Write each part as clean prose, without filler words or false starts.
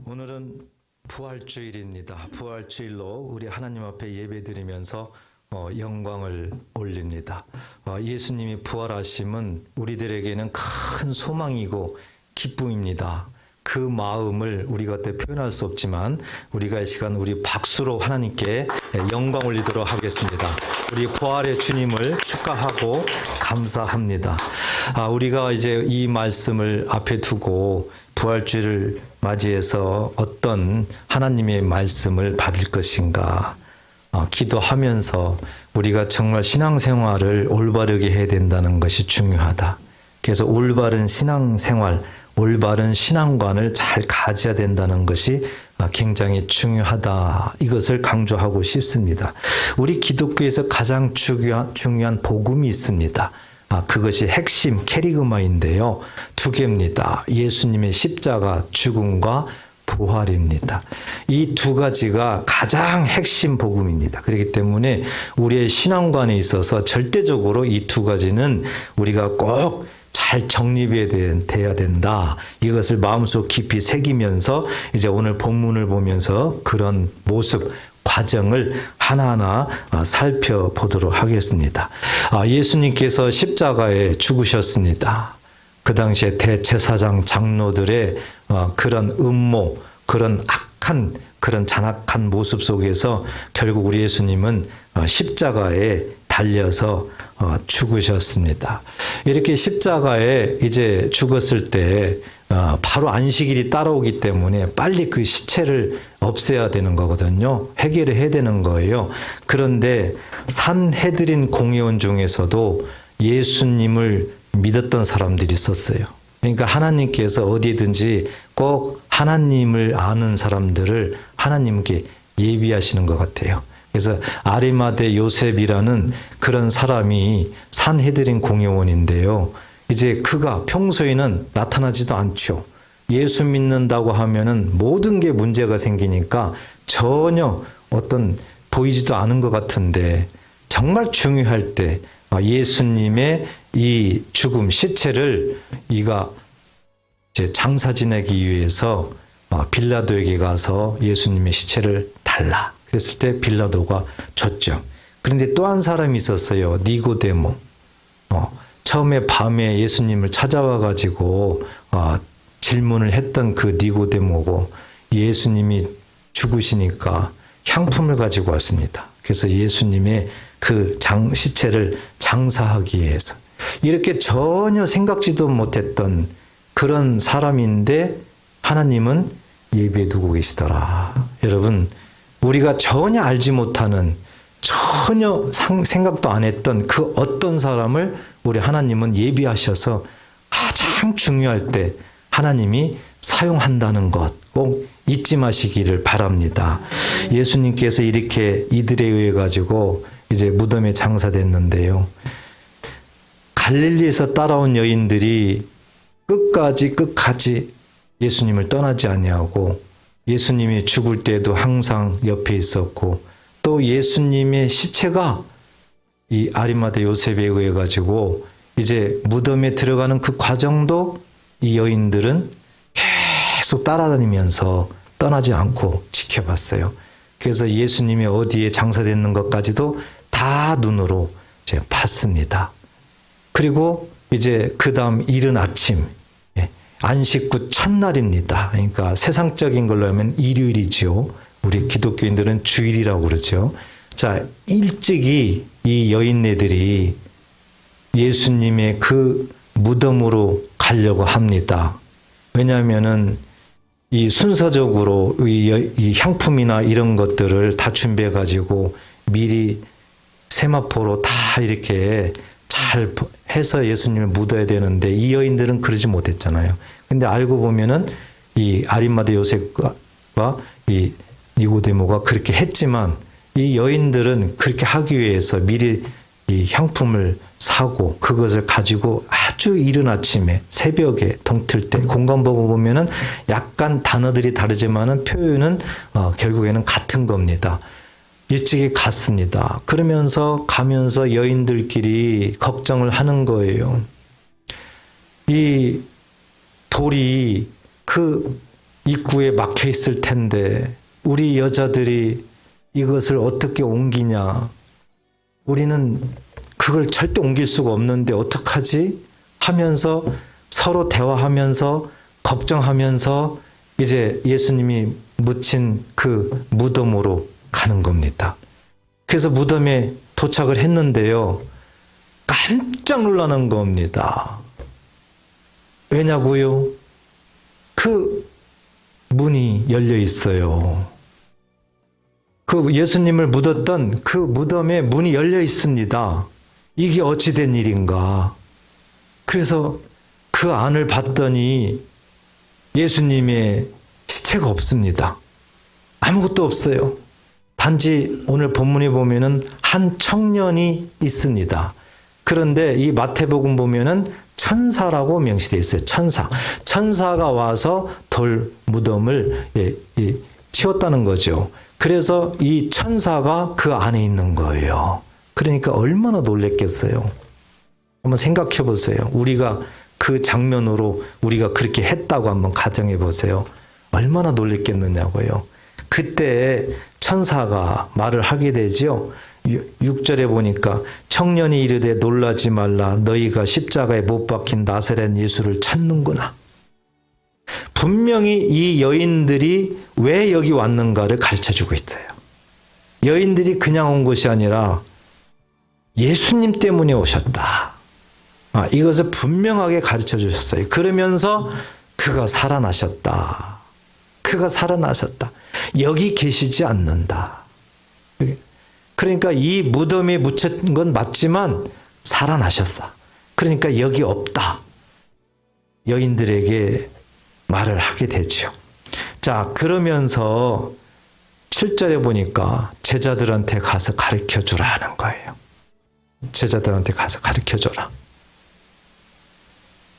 오늘은 부활주일입니다. 부활주일로 우리 하나님 앞에 예배드리면서 영광을 올립니다. 예수님이 부활하심은 우리들에게는 큰 소망이고 기쁨입니다. 그 마음을 우리가 그때 표현할 수 없지만 우리가 이 시간 우리 박수로 하나님께 영광 올리도록 하겠습니다. 우리 부활의 주님을 축하하고 감사합니다. 우리가 이제 이 말씀을 앞에 두고 부활주일을 맞이해서 어떤 하나님의 말씀을 받을 것인가 기도하면서 우리가 정말 신앙생활을 올바르게 해야 된다는 것이 중요하다. 그래서 올바른 신앙생활, 올바른 신앙관을 잘 가져야 된다는 것이 굉장히 중요하다. 이것을 강조하고 싶습니다. 우리 기독교에서 가장 중요한 복음이 있습니다. 그것이 핵심 캐리그마인데요. 두 개입니다. 예수님의 십자가 죽음과 부활입니다. 이 두 가지가 가장 핵심 복음입니다. 그렇기 때문에 우리의 신앙관에 있어서 절대적으로 이 두 가지는 우리가 꼭 잘 정립해야 된다. 이것을 마음속 깊이 새기면서 이제 오늘 본문을 보면서 그런 모습, 과정을 하나하나 살펴보도록 하겠습니다. 예수님께서 십자가에 죽으셨습니다. 그 당시에 대제사장 장로들의 그런 음모, 그런 악한, 그런 잔악한 모습 속에서 결국 우리 예수님은 십자가에 달려서 죽으셨습니다. 이렇게 십자가에 이제 죽었을 때 바로 안식일이 따라오기 때문에 빨리 그 시체를 없애야 되는 거거든요. 해결을 해야 되는 거예요. 그런데 산헤드린 공회원 중에서도 예수님을 믿었던 사람들이 있었어요. 그러니까 하나님께서 어디든지 꼭 하나님을 아는 사람들을 하나님께 예비하시는 것 같아요. 그래서 아리마대 요셉이라는 그런 사람이 산헤드린 공회원인데요. 이제 그가 평소에는 나타나지도 않죠. 예수 믿는다고 하면은 모든 게 문제가 생기니까 전혀 보이지도 않은 것 같은데 정말 중요할 때 예수님의 이 죽음 시체를 이가 이제 장사 지내기 위해서 빌라도에게 가서 예수님의 시체를 달라. 그랬을 때 빌라도가 줬죠. 그런데 또 한 사람이 있었어요. 니고데모. 처음에 밤에 예수님을 찾아와 가지고 질문을 했던 그 니고데모고 예수님이 죽으시니까 향품을 가지고 왔습니다. 그래서 예수님의 그 시체를 장사하기 위해서 이렇게 전혀 생각지도 못했던 그런 사람인데 하나님은 예비해 두고 계시더라. 여러분, 우리가 전혀 알지 못하는 전혀 생각도 안 했던 그 어떤 사람을 우리 하나님은 예비하셔서 가장 중요할 때 하나님이 사용한다는 것 꼭 잊지 마시기를 바랍니다. 예수님께서 이렇게 이들에 의해 가지고 이제 무덤에 장사됐는데요. 갈릴리에서 따라온 여인들이 끝까지 예수님을 떠나지 아니하고 예수님이 죽을 때도 항상 옆에 있었고 또 예수님의 시체가 이 아리마대 요셉에 의해 가지고 이제 무덤에 들어가는 그 과정도 이 여인들은 계속 따라다니면서 떠나지 않고 지켜봤어요. 그래서 예수님이 어디에 장사됐는 것까지도 다 눈으로 이제 봤습니다. 그리고 이제 그 다음 이른 아침, 안식구 첫날입니다. 그러니까 세상적인 걸로 하면 일요일이죠. 우리 기독교인들은 주일이라고 그러죠. 자, 일찍이 이 여인네들이 예수님의 그 무덤으로 가려고 합니다. 왜냐하면은 이 순서적으로 이 향품이나 이런 것들을 다 준비해 가지고 미리 세마포로 다 이렇게 잘 해서 예수님을 묻어야 되는데 이 여인들은 그러지 못했잖아요. 근데 알고 보면은 이 아리마대 요셉과 이 니고데모가 그렇게 했지만 이 여인들은 그렇게 하기 위해서 미리 이 향품을 사고 그것을 가지고 아주 이른 아침에 새벽에 동틀 때 공간보고 보면은 약간 단어들이 다르지만은 표현은 결국에는 같은 겁니다. 일찍이 갔습니다. 그러면서 가면서 여인들끼리 걱정을 하는 거예요. 이 돌이 그 입구에 막혀 있을 텐데 우리 여자들이 이것을 어떻게 옮기냐? 우리는 그걸 절대 옮길 수가 없는데 어떡하지? 하면서 서로 대화하면서 걱정하면서 이제 예수님이 묻힌 그 무덤으로 가는 겁니다. 그래서 무덤에 도착을 했는데요. 깜짝 놀라는 겁니다. 왜냐고요? 그 문이 열려 있어요. 그 예수님을 묻었던 그 무덤에 문이 열려 있습니다. 이게 어찌 된 일인가? 그래서 그 안을 봤더니 예수님의 시체가 없습니다. 아무것도 없어요. 단지 오늘 본문에 보면은 한 청년이 있습니다. 그런데 이 마태복음 보면은 천사라고 명시되어 있어요. 천사. 천사가 와서 돌 무덤을 치웠다는 거죠. 그래서 이 천사가 그 안에 있는 거예요. 그러니까 얼마나 놀랬겠어요. 한번 생각해 보세요. 우리가 그 장면으로 우리가 그렇게 했다고 한번 가정해 보세요. 얼마나 놀랬겠느냐고요. 그때 천사가 말을 하게 되죠. 6절에 보니까 청년이 이르되 놀라지 말라 너희가 십자가에 못 박힌 나사렛 예수를 찾는구나. 분명히 이 여인들이 왜 여기 왔는가를 가르쳐주고 있어요. 여인들이 그냥 온 것이 아니라 예수님 때문에 오셨다. 이것을 분명하게 가르쳐 주셨어요. 그러면서 그가 살아나셨다. 그가 살아나셨다. 여기 계시지 않는다. 그러니까 이 무덤에 묻힌 건 맞지만 살아나셨어. 그러니까 여기 없다. 여인들에게 말을 하게 되죠. 자, 그러면서 7절에 보니까 제자들한테 가서 가르쳐 주라 하는 거예요. 제자들한테 가서 가르쳐 줘라.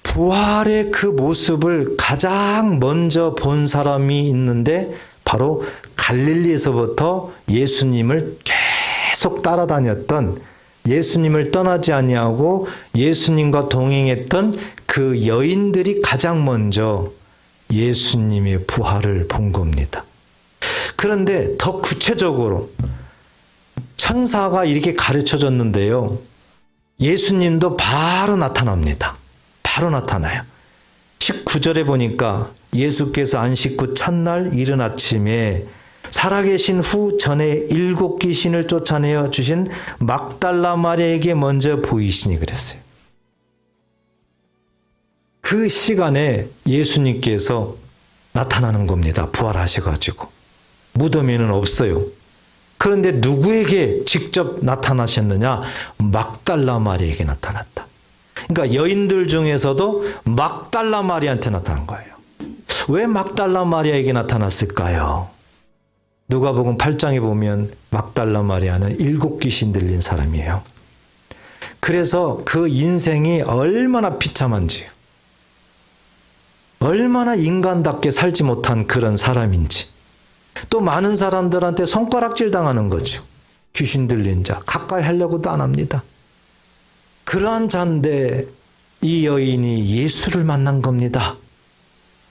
부활의 그 모습을 가장 먼저 본 사람이 있는데 바로 갈릴리에서부터 예수님을 계속 따라다녔던, 예수님을 떠나지 아니하고 예수님과 동행했던 그 여인들이 가장 먼저 예수님의 부활을 본 겁니다. 그런데 더 구체적으로 천사가 이렇게 가르쳐줬는데요. 예수님도 바로 나타납니다. 바로 나타나요. 19절에 보니까 예수께서 안식 후 첫날 이른 아침에 살아계신 후 전에 7 귀신을 쫓아내어 주신 막달라 마리아에게 먼저 보이시니 그랬어요. 그 시간에 예수님께서 나타나는 겁니다. 부활하셔가지고. 무덤에는 없어요. 그런데 누구에게 직접 나타나셨느냐? 막달라 마리아에게 나타났다. 그러니까 여인들 중에서도 막달라 마리아한테 나타난 거예요. 왜 막달라 마리아에게 나타났을까요? 누가복음 8장에 보면 막달라 마리아는 7 귀신 들린 사람이에요. 그래서 그 인생이 얼마나 비참한지, 얼마나 인간답게 살지 못한 그런 사람인지, 또 많은 사람들한테 손가락질 당하는 거죠. 귀신 들린 자, 가까이 하려고도 안 합니다. 그러한 자인데 이 여인이 예수를 만난 겁니다.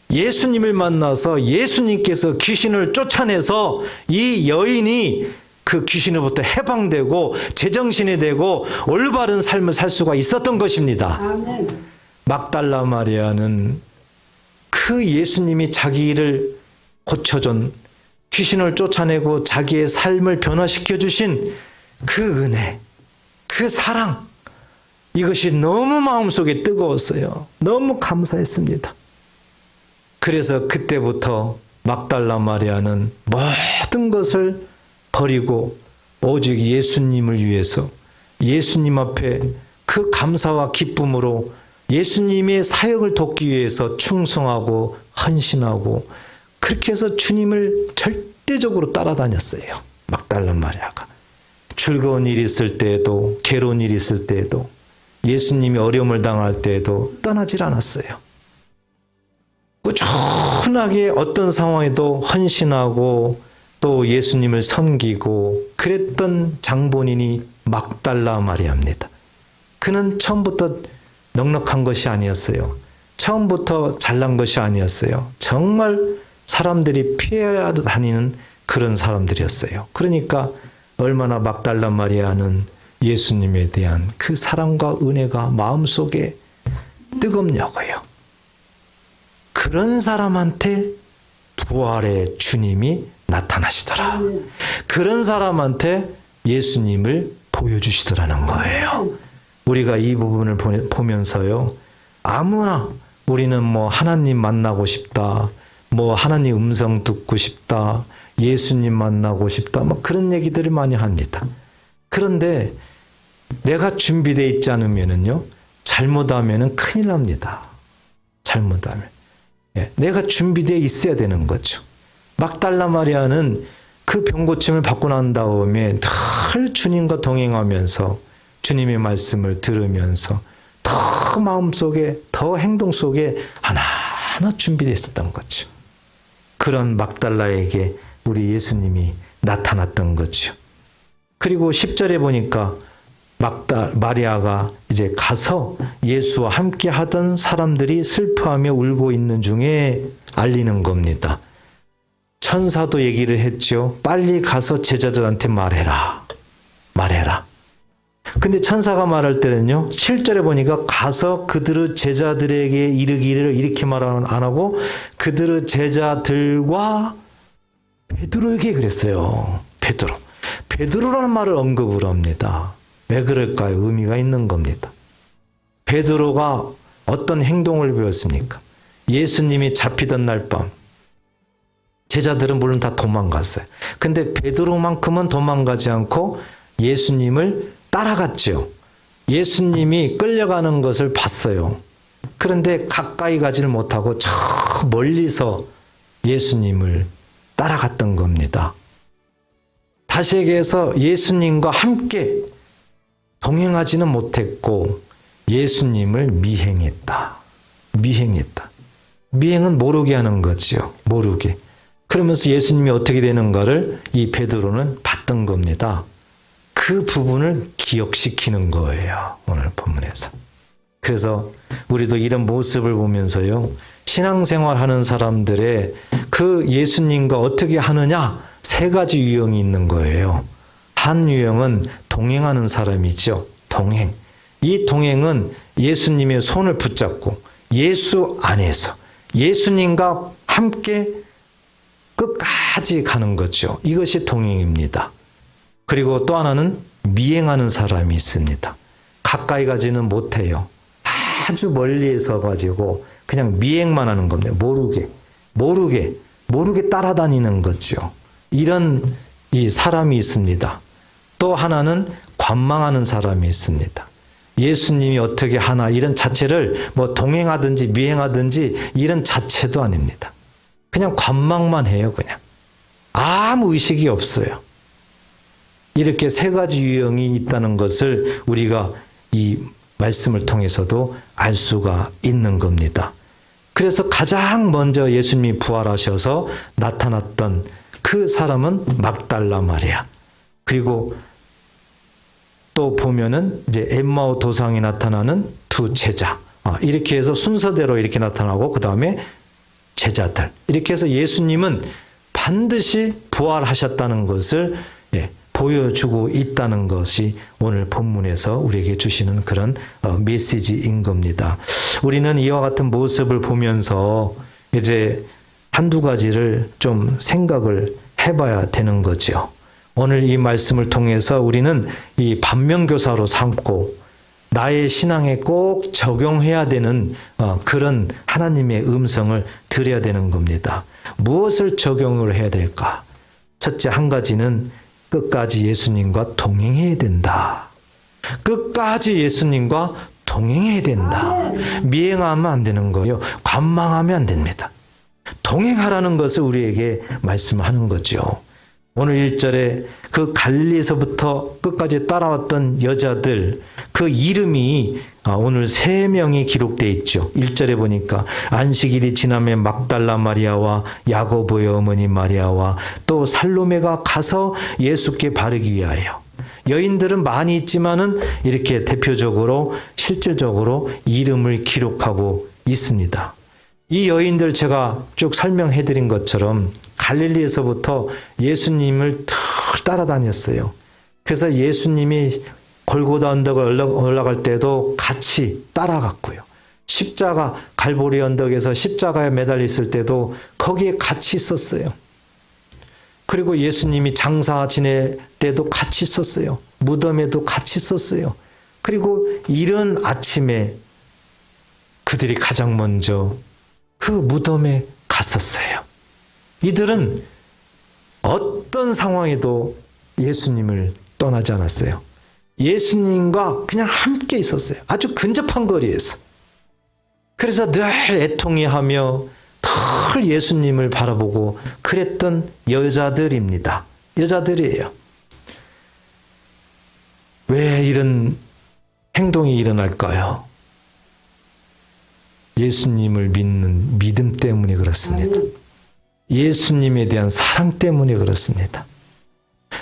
예수님을 만나서 예수님께서 귀신을 쫓아내서 이 여인이 그 귀신으로부터 해방되고 제정신이 되고 올바른 삶을 살 수가 있었던 것입니다. 아멘. 막달라 마리아는 그 예수님이 자기를 고쳐준, 귀신을 쫓아내고 자기의 삶을 변화시켜 주신 그 은혜, 그 사랑, 이것이 너무 마음속에 뜨거웠어요. 너무 감사했습니다. 그래서 그때부터 막달라 마리아는 모든 것을 버리고 오직 예수님을 위해서, 예수님 앞에 그 감사와 기쁨으로 예수님의 사역을 돕기 위해서 충성하고 헌신하고, 그렇게 해서 주님을 절대적으로 따라다녔어요. 막달라 마리아가. 즐거운 일이 있을 때에도, 괴로운 일이 있을 때에도, 예수님이 어려움을 당할 때에도 떠나질 않았어요. 꾸준하게 어떤 상황에도 헌신하고 또 예수님을 섬기고 그랬던 장본인이 막달라 마리아입니다. 그는 처음부터 넉넉한 것이 아니었어요. 처음부터 잘난 것이 아니었어요. 정말 사람들이 피해 다니는 그런 사람들이었어요. 그러니까 얼마나 막달라 마리아는 예수님에 대한 그 사랑과 은혜가 마음속에 뜨겁냐고요. 그런 사람한테 부활의 주님이 나타나시더라. 그런 사람한테 예수님을 보여주시더라는 거예요. 우리가 이 부분을 보면서요, 아무나 우리는 뭐 하나님 만나고 싶다, 뭐 하나님 음성 듣고 싶다, 예수님 만나고 싶다, 뭐 그런 얘기들을 많이 합니다. 그런데 내가 준비되어 있지 않으면은요, 잘못하면은 큰일 납니다. 잘못하면. 예, 내가 준비되어 있어야 되는 거죠. 막달라 마리아는 그 병고침을 받고 난 다음에 늘 주님과 동행하면서 주님의 말씀을 들으면서 더 마음속에, 더 행동 속에 하나하나 준비되어 있었던 거죠. 그런 막달라에게 우리 예수님이 나타났던 거죠. 그리고 10절에 보니까 마리아가 이제 가서 예수와 함께 하던 사람들이 슬퍼하며 울고 있는 중에 알리는 겁니다. 천사도 얘기를 했죠. 빨리 가서 제자들한테 말해라. 근데 천사가 말할 때는요, 7절에 보니까 가서 그들의 제자들에게 이르기를 이렇게 말 안 하고 그들의 제자들과 베드로에게 그랬어요. 베드로라는 말을 언급을 합니다. 왜 그럴까요? 의미가 있는 겁니다. 베드로가 어떤 행동을 보였습니까? 예수님이 잡히던 날 밤 제자들은 물론 다 도망갔어요. 근데 베드로만큼은 도망가지 않고 예수님을 따라갔죠. 예수님이 끌려가는 것을 봤어요. 그런데 가까이 가지를 못하고 저 멀리서 예수님을 따라갔던 겁니다. 다시 얘기해서 예수님과 함께 동행하지는 못했고 예수님을 미행했다. 미행은 모르게 하는 거죠. 모르게. 그러면서 예수님이 어떻게 되는가를 이 베드로는 봤던 겁니다. 그 부분을 기억시키는 거예요. 오늘 본문에서. 그래서 우리도 이런 모습을 보면서요, 신앙생활 하는 사람들의 그 예수님과 어떻게 하느냐, 세 가지 유형이 있는 거예요. 한 유형은 동행하는 사람이죠. 동행. 이 동행은 예수님의 손을 붙잡고 예수 안에서 예수님과 함께 끝까지 가는 거죠. 이것이 동행입니다. 그리고 또 하나는 미행하는 사람이 있습니다. 가까이 가지는 못해요. 아주 멀리에서 가지고 그냥 미행만 하는 겁니다. 모르게 따라다니는 거죠. 이런 이 사람이 있습니다. 또 하나는 관망하는 사람이 있습니다. 예수님이 어떻게 하나 이런 자체를 뭐 동행하든지 미행하든지 이런 자체도 아닙니다. 그냥 관망만 해요. 그냥 아무 의식이 없어요. 이렇게 세 가지 유형이 있다는 것을 우리가 이 말씀을 통해서도 알 수가 있는 겁니다. 그래서 가장 먼저 예수님이 부활하셔서 나타났던 그 사람은 막달라 마리아. 그리고 또 보면은 이제 엠마오 도상에 나타나는 두 제자. 이렇게 해서 순서대로 이렇게 나타나고 그 다음에 제자들. 이렇게 해서 예수님은 반드시 부활하셨다는 것을 보여주고 있다는 것이 오늘 본문에서 우리에게 주시는 그런 메시지인 겁니다. 우리는 이와 같은 모습을 보면서 이제 한두 가지를 좀 생각을 해봐야 되는 거죠. 오늘 이 말씀을 통해서 우리는 이 반면교사로 삼고 나의 신앙에 꼭 적용해야 되는 그런 하나님의 음성을 들어야 되는 겁니다. 무엇을 적용을 해야 될까? 첫째 한 가지는 끝까지 예수님과 동행해야 된다. 끝까지 예수님과 동행해야 된다. 미행하면 안 되는 거예요. 관망하면 안 됩니다. 동행하라는 것을 우리에게 말씀하는 거죠. 오늘 1절에 그 갈릴리에서부터 끝까지 따라왔던 여자들 그 이름이 오늘 3명이 기록되어 있죠. 1절에 보니까 안식일이 지나면 막달라 마리아와 야고보의 어머니 마리아와 또 살로메가 가서 예수께 바르기 위하여. 여인들은 많이 있지만은 이렇게 대표적으로 실질적으로 이름을 기록하고 있습니다. 이 여인들 제가 쭉 설명해 드린 것처럼 갈릴리에서부터 예수님을 쭉 따라다녔어요. 그래서 예수님이 골고다 언덕을 올라갈 때도 같이 따라갔고요. 십자가 갈보리 언덕에서 십자가에 매달려 있을 때도 거기에 같이 있었어요. 그리고 예수님이 장사 지낼 때도 같이 있었어요. 무덤에도 같이 있었어요. 그리고 이른 아침에 그들이 가장 먼저 그 무덤에 갔었어요. 이들은 어떤 상황에도 예수님을 떠나지 않았어요. 예수님과 그냥 함께 있었어요. 아주 근접한 거리에서. 그래서 늘 애통해하며 늘 예수님을 바라보고 그랬던 여자들입니다. 여자들이에요. 왜 이런 행동이 일어날까요? 예수님을 믿는 믿음 때문에 그렇습니다. 예수님에 대한 사랑 때문에 그렇습니다.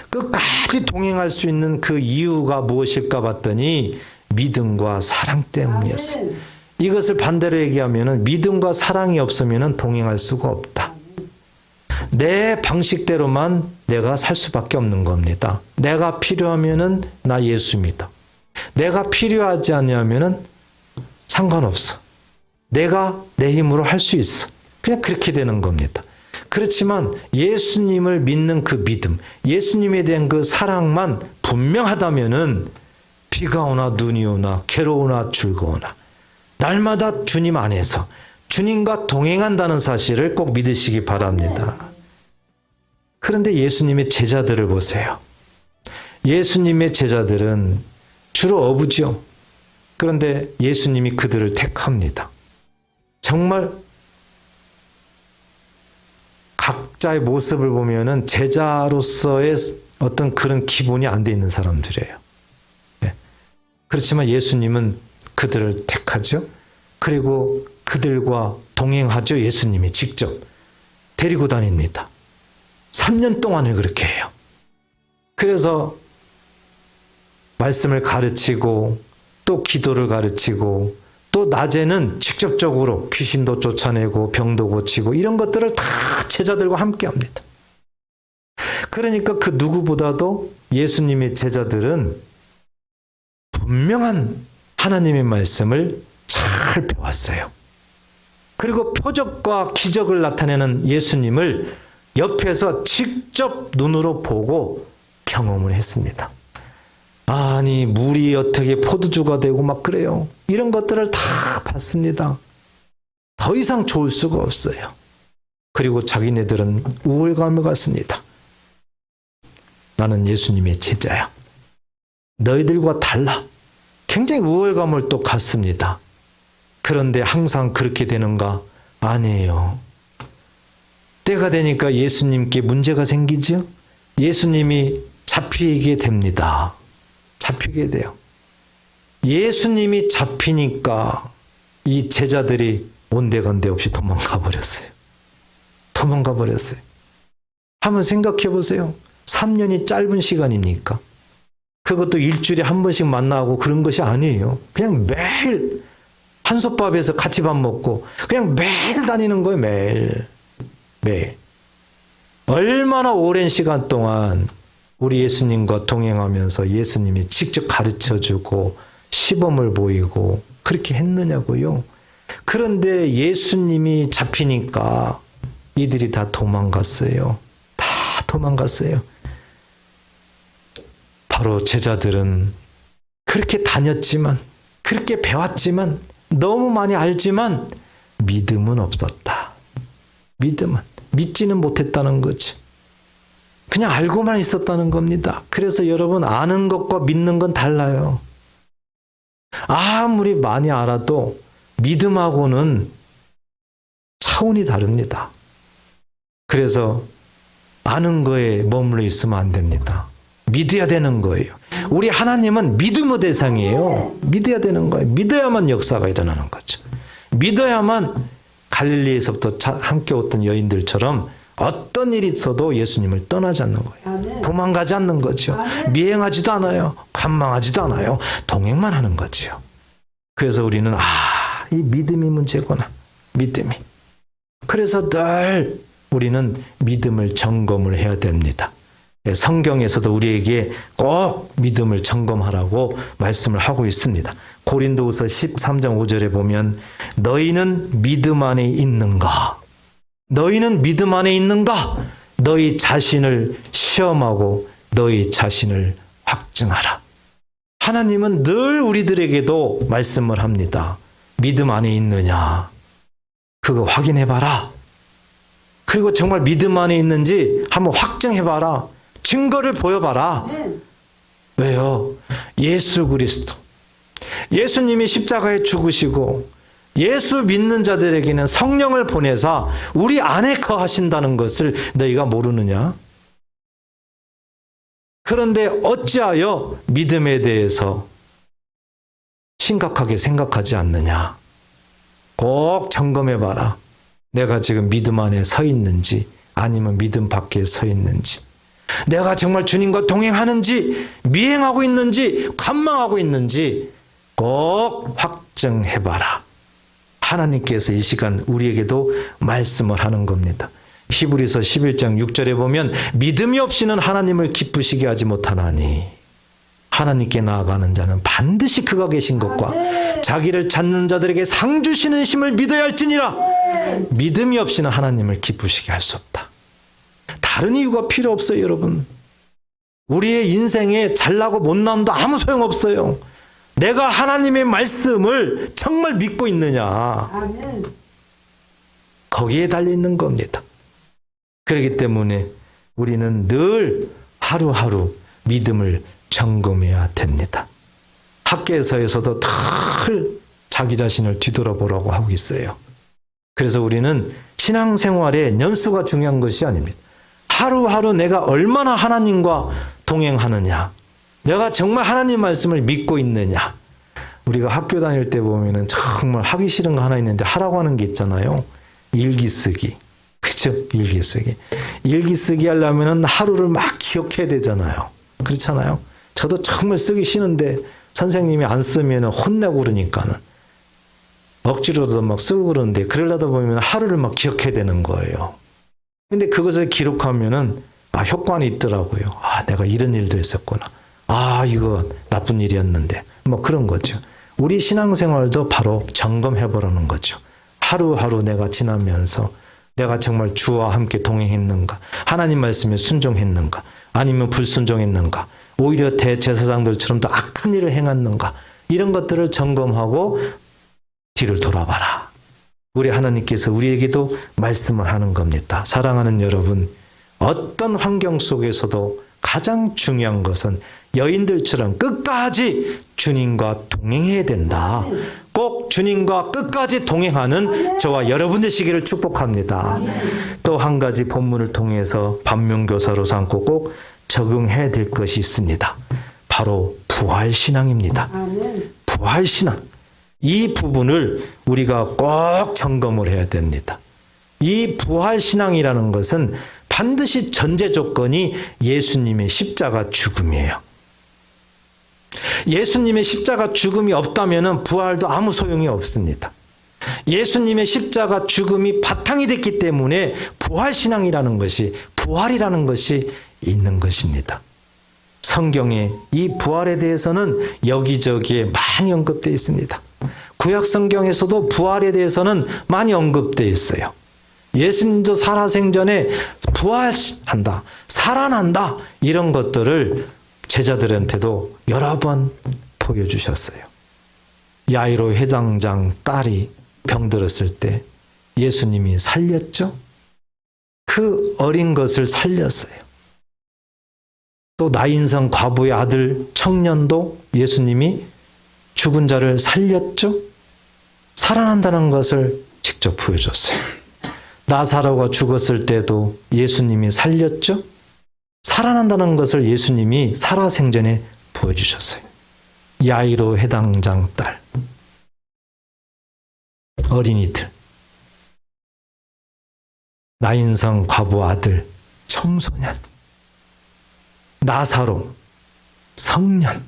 끝까지 동행할 수 있는 그 이유가 무엇일까 봤더니 믿음과 사랑 때문이었어요. 이것을 반대로 얘기하면 믿음과 사랑이 없으면 동행할 수가 없다. 내 방식대로만 내가 살 수밖에 없는 겁니다. 내가 필요하면은 나 예수 믿어. 내가 필요하지 않냐면은 상관없어. 내가 내 힘으로 할 수 있어. 그냥 그렇게 되는 겁니다. 그렇지만 예수님을 믿는 그 믿음, 예수님에 대한 그 사랑만 분명하다면은 비가 오나 눈이 오나 괴로우나 즐거우나 날마다 주님 안에서 주님과 동행한다는 사실을 꼭 믿으시기 바랍니다. 그런데 예수님의 제자들을 보세요. 예수님의 제자들은 주로 어부죠. 그런데 예수님이 그들을 택합니다. 정말 각자의 모습을 보면은 제자로서의 어떤 그런 기본이 안 돼 있는 사람들이에요. 그렇지만 예수님은 그들을 택하죠. 그리고 그들과 동행하죠. 예수님이 직접 데리고 다닙니다. 3년 동안을 그렇게 해요. 그래서 말씀을 가르치고 또 기도를 가르치고 또 낮에는 직접적으로 귀신도 쫓아내고 병도 고치고 이런 것들을 다 제자들과 함께 합니다. 그러니까 그 누구보다도 예수님의 제자들은 분명한 하나님의 말씀을 잘 배웠어요. 그리고 표적과 기적을 나타내는 예수님을 옆에서 직접 눈으로 보고 경험을 했습니다. 아니, 물이 어떻게 포도주가 되고 막 그래요. 이런 것들을 다 봤습니다. 더 이상 좋을 수가 없어요. 그리고 자기네들은 우월감을 갖습니다. 나는 예수님의 제자야. 너희들과 달라. 굉장히 우월감을 또 갖습니다. 그런데 항상 그렇게 되는가? 아니에요. 때가 되니까 예수님께 문제가 생기죠? 예수님이 잡히게 됩니다. 잡히게 돼요. 예수님이 잡히니까 이 제자들이 온데간데 없이 도망가 버렸어요. 도망가 버렸어요. 한번 생각해 보세요. 3년이 짧은 시간입니까? 그것도 일주일에 한 번씩 만나고 그런 것이 아니에요. 그냥 매일 한솥밥에서 같이 밥 먹고 그냥 매일 다니는 거예요. 매일. 매일. 얼마나 오랜 시간 동안 우리 예수님과 동행하면서 예수님이 직접 가르쳐주고 시범을 보이고 그렇게 했느냐고요. 그런데 예수님이 잡히니까 이들이 다 도망갔어요. 다 도망갔어요. 바로 제자들은 그렇게 다녔지만, 그렇게 배웠지만, 너무 많이 알지만 믿음은 없었다. 믿음은. 믿지는 못했다는 거지. 그냥 알고만 있었다는 겁니다. 그래서 여러분, 아는 것과 믿는 건 달라요. 아무리 많이 알아도 믿음하고는 차원이 다릅니다. 그래서 아는 거에 머물러 있으면 안 됩니다. 믿어야 되는 거예요. 우리 하나님은 믿음의 대상이에요. 믿어야 되는 거예요. 믿어야만 역사가 일어나는 거죠. 믿어야만 갈릴리에서부터 함께 왔던 여인들처럼 어떤 일이 있어도 예수님을 떠나지 않는 거예요. 도망가지 않는 거죠. 미행하지도 않아요. 관망하지도 않아요. 동행만 하는 거죠. 그래서 우리는 이 믿음이 문제구나. 믿음이. 그래서 늘 우리는 믿음을 점검을 해야 됩니다. 성경에서도 우리에게 꼭 믿음을 점검하라고 말씀을 하고 있습니다. 고린도후서 13장 5절에 보면 너희는 믿음 안에 있는가? 너희는 믿음 안에 있는가? 너희 자신을 시험하고 너희 자신을 확증하라. 하나님은 늘 우리들에게도 말씀을 합니다. 믿음 안에 있느냐? 그거 확인해봐라. 그리고 정말 믿음 안에 있는지 한번 확증해봐라. 증거를 보여봐라. 왜요? 예수 그리스도. 예수님이 십자가에 죽으시고 예수 믿는 자들에게는 성령을 보내사 우리 안에 거하신다는 것을 너희가 모르느냐? 그런데 어찌하여 믿음에 대해서 심각하게 생각하지 않느냐? 꼭 점검해봐라. 내가 지금 믿음 안에 서 있는지 아니면 믿음 밖에 서 있는지, 내가 정말 주님과 동행하는지 미행하고 있는지 관망하고 있는지 꼭 확증해봐라. 하나님께서 이 시간 우리에게도 말씀을 하는 겁니다. 히브리서 11장 6절에 보면 믿음이 없이는 하나님을 기쁘시게 하지 못하나니 하나님께 나아가는 자는 반드시 그가 계신 것과 자기를 찾는 자들에게 상 주시는 심을 믿어야 할지니라. 믿음이 없이는 하나님을 기쁘시게 할 수 없다. 다른 이유가 필요 없어요, 여러분. 우리의 인생에 잘나고 못남도 아무 소용없어요. 내가 하나님의 말씀을 정말 믿고 있느냐. 거기에 달려있는 겁니다. 그렇기 때문에 우리는 늘 하루하루 믿음을 점검해야 됩니다. 학계에서도 늘 자기 자신을 뒤돌아보라고 하고 있어요. 그래서 우리는 신앙생활에 연수가 중요한 것이 아닙니다. 하루하루 내가 얼마나 하나님과 동행하느냐, 내가 정말 하나님 말씀을 믿고 있느냐. 우리가 학교 다닐 때 보면은 정말 하기 싫은 거 하나 있는데 하라고 하는 게 있잖아요. 일기 쓰기. 그죠? 일기 쓰기. 일기 쓰기 하려면은 하루를 막 기억해야 되잖아요. 그렇잖아요. 저도 정말 쓰기 싫은데 선생님이 안 쓰면 혼내고 그러니까는 억지로도 막 쓰고 그러는데 그러려다 보면 하루를 막 기억해야 되는 거예요. 근데 그것을 기록하면은 효과는 있더라고요. 내가 이런 일도 했었구나. 이거 나쁜 일이었는데. 뭐 그런 거죠. 우리 신앙생활도 바로 점검해보라는 거죠. 하루하루 내가 지나면서 내가 정말 주와 함께 동행했는가? 하나님 말씀에 순종했는가? 아니면 불순종했는가? 오히려 대제사장들처럼 더 악한 일을 행했는가? 이런 것들을 점검하고 뒤를 돌아봐라. 우리 하나님께서 우리에게도 말씀을 하는 겁니다. 사랑하는 여러분, 어떤 환경 속에서도 가장 중요한 것은 여인들처럼 끝까지 주님과 동행해야 된다. 꼭 주님과 끝까지 동행하는 저와 여러분 되시기를 축복합니다. 또 한 가지 본문을 통해서 반면교사로 삼고 꼭 적용해야 될 것이 있습니다. 바로 부활신앙입니다. 부활신앙. 이 부분을 우리가 꼭 점검을 해야 됩니다. 이 부활신앙이라는 것은 반드시 전제 조건이 예수님의 십자가 죽음이에요. 예수님의 십자가 죽음이 없다면 부활도 아무 소용이 없습니다. 예수님의 십자가 죽음이 바탕이 됐기 때문에 부활신앙이라는 것이, 부활이라는 것이 있는 것입니다. 성경에 이 부활에 대해서는 여기저기에 많이 언급되어 있습니다. 구약 성경에서도 부활에 대해서는 많이 언급되어 있어요. 예수님도 살아생전에 부활한다, 살아난다, 이런 것들을 제자들한테도 여러 번 보여주셨어요. 야이로 회당장 딸이 병들었을 때 예수님이 살렸죠? 그 어린 것을 살렸어요. 또 나인성 과부의 아들 청년도 예수님이 죽은 자를 살렸죠? 살아난다는 것을 직접 보여줬어요. 나사로가 죽었을 때도 예수님이 살렸죠? 살아난다는 것을 예수님이 살아생전에 보여주셨어요. 야이로 회당장 딸, 어린이들, 나인성 과부 아들, 청소년, 나사로, 성년.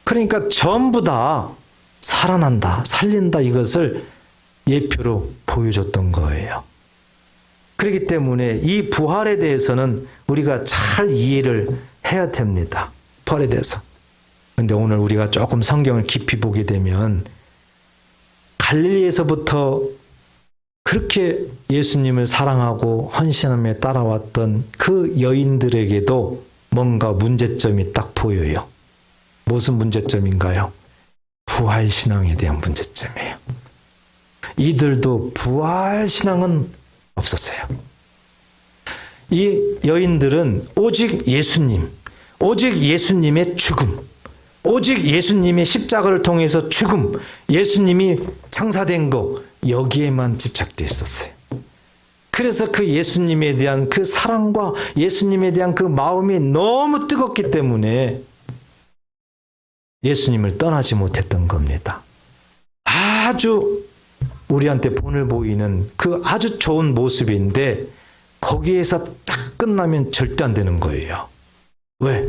그러니까 전부 다 살아난다, 살린다, 이것을 예표로 보여줬던 거예요. 그렇기 때문에 이 부활에 대해서는 우리가 잘 이해를 해야 됩니다. 부활에 대해서. 그런데 오늘 우리가 조금 성경을 깊이 보게 되면 갈릴리에서부터 그렇게 예수님을 사랑하고 헌신하며 따라왔던 그 여인들에게도 뭔가 문제점이 딱 보여요. 무슨 문제점인가요? 부활신앙에 대한 문제점이에요. 이들도 부활신앙은 없었어요. 이 여인들은 오직 예수님, 오직 예수님의 죽음, 오직 예수님의 십자가를 통해서 죽음, 예수님이 창사된 거, 여기에만 집착되어 있었어요. 그래서 그 예수님에 대한 그 사랑과 예수님에 대한 그 마음이 너무 뜨겁기 때문에 예수님을 떠나지 못했던 겁니다. 아주 우리한테 본을 보이는 그 아주 좋은 모습인데 거기에서 딱 끝나면 절대 안 되는 거예요. 왜?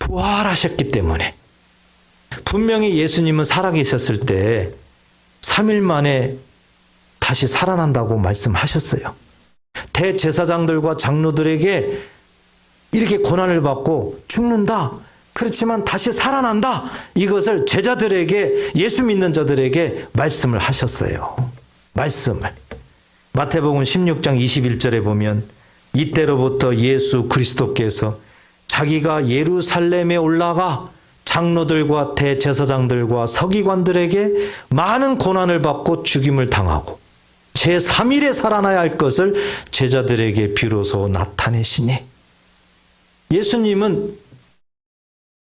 부활하셨기 때문에. 분명히 예수님은 살아계셨을 때 3일 만에 다시 살아난다고 말씀하셨어요. 대제사장들과 장로들에게 이렇게 고난을 받고 죽는다. 그렇지만 다시 살아난다. 이것을 제자들에게, 예수 믿는 자들에게 말씀을 하셨어요. 말씀을. 마태복음 16장 21절에 보면 이때로부터 예수 그리스도께서 자기가 예루살렘에 올라가 장로들과 대제사장들과 서기관들에게 많은 고난을 받고 죽임을 당하고 제3일에 살아나야 할 것을 제자들에게 비로소 나타내시니, 예수님은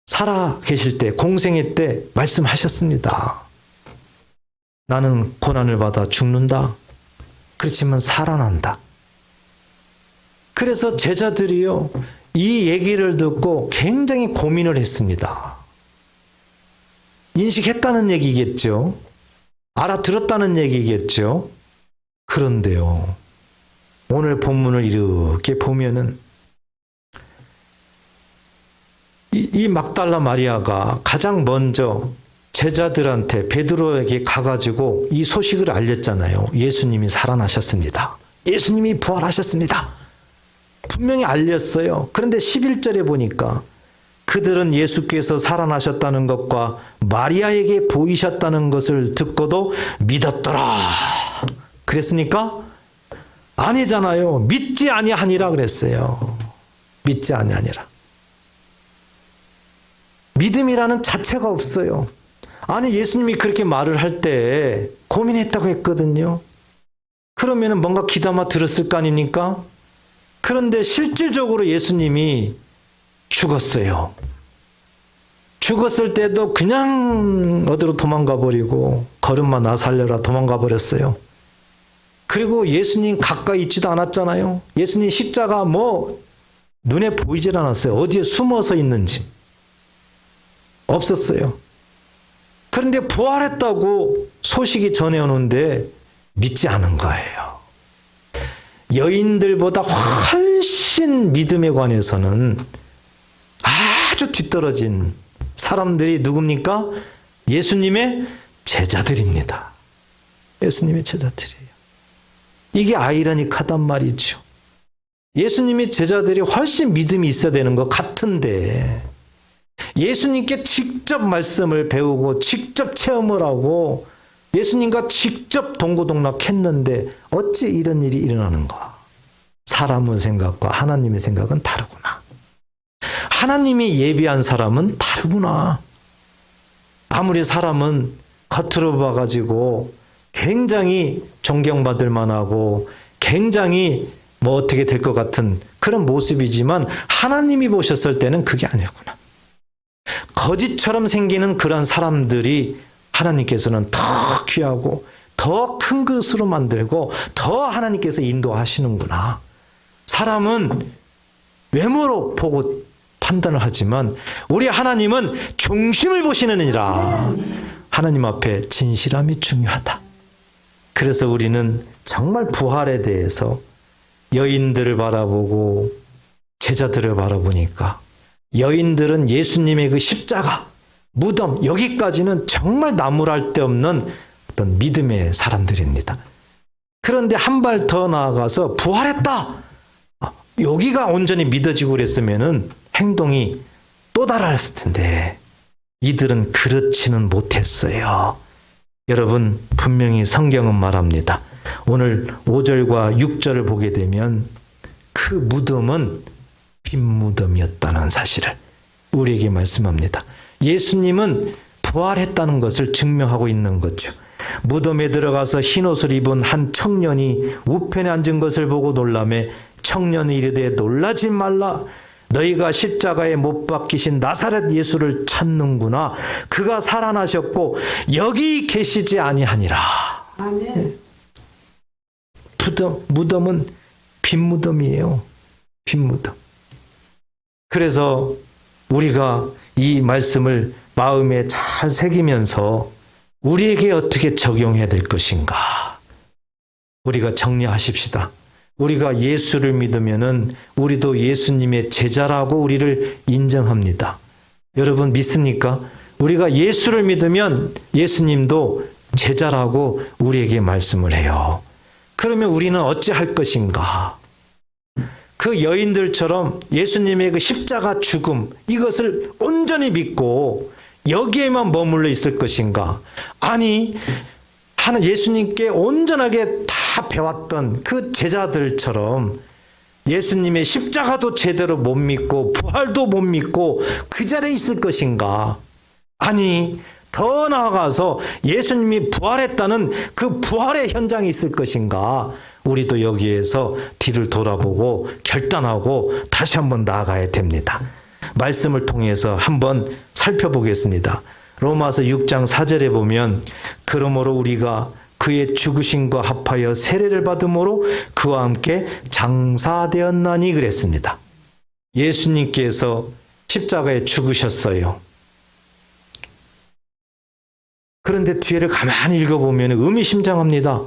살아 계실 때, 공생애 때 말씀하셨습니다. 나는 고난을 받아 죽는다. 그렇지만 살아난다. 그래서 제자들이요, 이 얘기를 듣고 굉장히 고민을 했습니다. 인식했다는 얘기겠죠. 알아들었다는 얘기겠죠. 그런데요, 오늘 본문을 이렇게 보면은 이 막달라 마리아가 가장 먼저 제자들한테, 베드로에게 가가지고 이 소식을 알렸잖아요. 예수님이 살아나셨습니다. 예수님이 부활하셨습니다. 분명히 알렸어요. 그런데 11절에 보니까 그들은 예수께서 살아나셨다는 것과 마리아에게 보이셨다는 것을 듣고도 믿었더라. 그랬습니까? 아니잖아요. 믿지 아니하니라 그랬어요. 믿지 아니하니라. 믿음이라는 자체가 없어요. 아니, 예수님이 그렇게 말을 할 때 고민했다고 했거든요. 그러면 뭔가 귀담아 들었을 거 아닙니까? 그런데 실질적으로 예수님이 죽었어요. 죽었을 때도 그냥 어디로 도망가 버리고, 걸음마 나 살려라 도망가 버렸어요. 그리고 예수님 가까이 있지도 않았잖아요. 예수님 십자가 눈에 보이질 않았어요. 어디에 숨어서 있는지 없었어요. 그런데 부활했다고 소식이 전해오는데 믿지 않은 거예요. 여인들보다 훨씬 믿음에 관해서는 아주 뒤떨어진 사람들이 누굽니까? 예수님의 제자들입니다. 예수님의 제자들이에요. 이게 아이러니하단 말이죠. 예수님의 제자들이 훨씬 믿음이 있어야 되는 것 같은데, 예수님께 직접 말씀을 배우고 직접 체험을 하고 예수님과 직접 동고동락했는데 어찌 이런 일이 일어나는가? 사람의 생각과 하나님의 생각은 다르구나. 하나님이 예비한 사람은 다르구나. 아무리 사람은 겉으로 봐가지고 굉장히 존경받을 만하고 굉장히 어떻게 될 것 같은 그런 모습이지만 하나님이 보셨을 때는 그게 아니구나. 거짓처럼 생기는 그런 사람들이 하나님께서는 더 귀하고 더 큰 것으로 만들고 더 하나님께서 인도하시는구나. 사람은 외모로 보고 판단을 하지만 우리 하나님은 중심을 보시느니라. 하나님 앞에 진실함이 중요하다. 그래서 우리는 정말 부활에 대해서 여인들을 바라보고 제자들을 바라보니까, 여인들은 예수님의 그 십자가, 무덤, 여기까지는 정말 나무랄 데 없는 어떤 믿음의 사람들입니다. 그런데 한 발 더 나아가서 부활했다. 여기가 온전히 믿어지고 그랬으면은 행동이 또 달랐을 텐데 이들은 그렇지는 못했어요. 여러분, 분명히 성경은 말합니다. 오늘 5절과 6절을 보게 되면 그 무덤은 빈 무덤이었다는 사실을 우리에게 말씀합니다. 예수님은 부활했다는 것을 증명하고 있는 거죠. 무덤에 들어가서 흰옷을 입은 한 청년이 우편에 앉은 것을 보고 놀라매 청년이 이르되 놀라지 말라. 너희가 십자가에 못 박히신 나사렛 예수를 찾는구나. 그가 살아나셨고 여기 계시지 아니하니라. 아멘. 무덤은 빈 무덤이에요. 빈 무덤. 그래서 우리가 이 말씀을 마음에 잘 새기면서 우리에게 어떻게 적용해야 될 것인가? 우리가 정리하십시다. 우리가 예수를 믿으면은 우리도 예수님의 제자라고 우리를 인정합니다. 여러분 믿습니까? 우리가 예수를 믿으면 예수님도 제자라고 우리에게 말씀을 해요. 그러면 우리는 어찌할 것인가? 그 여인들처럼 예수님의 그 십자가 죽음, 이것을 온전히 믿고 여기에만 머물러 있을 것인가? 아니, 하는 예수님께 온전하게 다 배웠던 그 제자들처럼 예수님의 십자가도 제대로 못 믿고 부활도 못 믿고 그 자리에 있을 것인가? 아니, 더 나아가서 예수님이 부활했다는 그 부활의 현장에 있을 것인가? 우리도 여기에서 뒤를 돌아보고 결단하고 다시 한번 나아가야 됩니다. 말씀을 통해서 한번 살펴보겠습니다. 로마서 6장 4절에 보면 그러므로 우리가 그의 죽으심과 합하여 세례를 받음으로 그와 함께 장사되었나니 그랬습니다. 예수님께서 십자가에 죽으셨어요. 그런데 뒤를 가만히 읽어보면 의미심장합니다.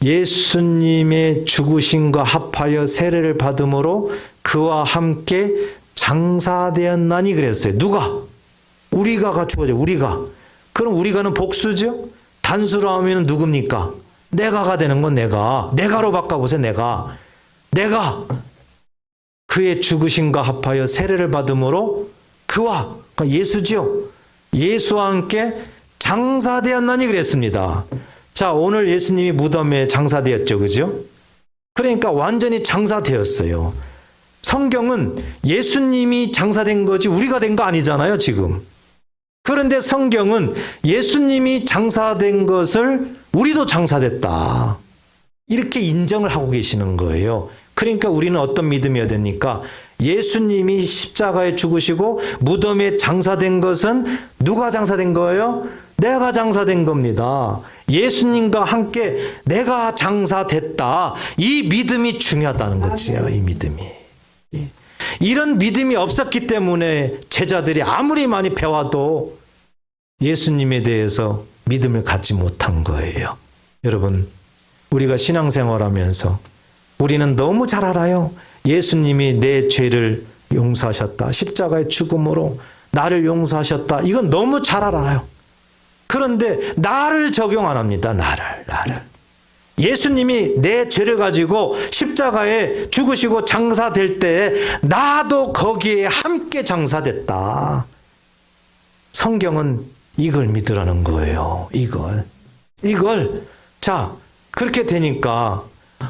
예수님의 죽으심과 합하여 세례를 받음으로 그와 함께 장사되었나니 그랬어요. 누가? 우리가가 죽어져. 우리가. 그럼 우리가는 복수죠? 단수로 하면 누굽니까? 내가가 되는 건 내가. 내가로 바꿔보세요. 내가. 그의 죽으심과 합하여 세례를 받음으로 그와, 그러니까 예수죠. 예수와 함께 장사되었나니 그랬습니다. 자, 오늘 예수님이 무덤에 장사되었죠. 그죠? 그러니까 완전히 장사되었어요. 성경은 예수님이 장사된 거지 우리가 된 거 아니잖아요, 지금. 그런데 성경은 예수님이 장사된 것을 우리도 장사됐다. 이렇게 인정을 하고 계시는 거예요. 그러니까 우리는 어떤 믿음이어야 됩니까? 예수님이 십자가에 죽으시고 무덤에 장사된 것은 누가 장사된 거예요? 내가 장사된 겁니다. 예수님과 함께 내가 장사됐다. 이 믿음이 중요하다는 거지요. 이 믿음이. 이런 믿음이 없었기 때문에 제자들이 아무리 많이 배워도 예수님에 대해서 믿음을 갖지 못한 거예요. 여러분, 우리가 신앙생활하면서 우리는 너무 잘 알아요. 예수님이 내 죄를 용서하셨다. 십자가의 죽음으로 나를 용서하셨다. 이건 너무 잘 알아요. 그런데 나를 적용 안 합니다. 나를. 예수님이 내 죄를 가지고 십자가에 죽으시고 장사될 때 나도 거기에 함께 장사됐다. 성경은 이걸 믿으라는 거예요. 이걸. 자, 그렇게 되니까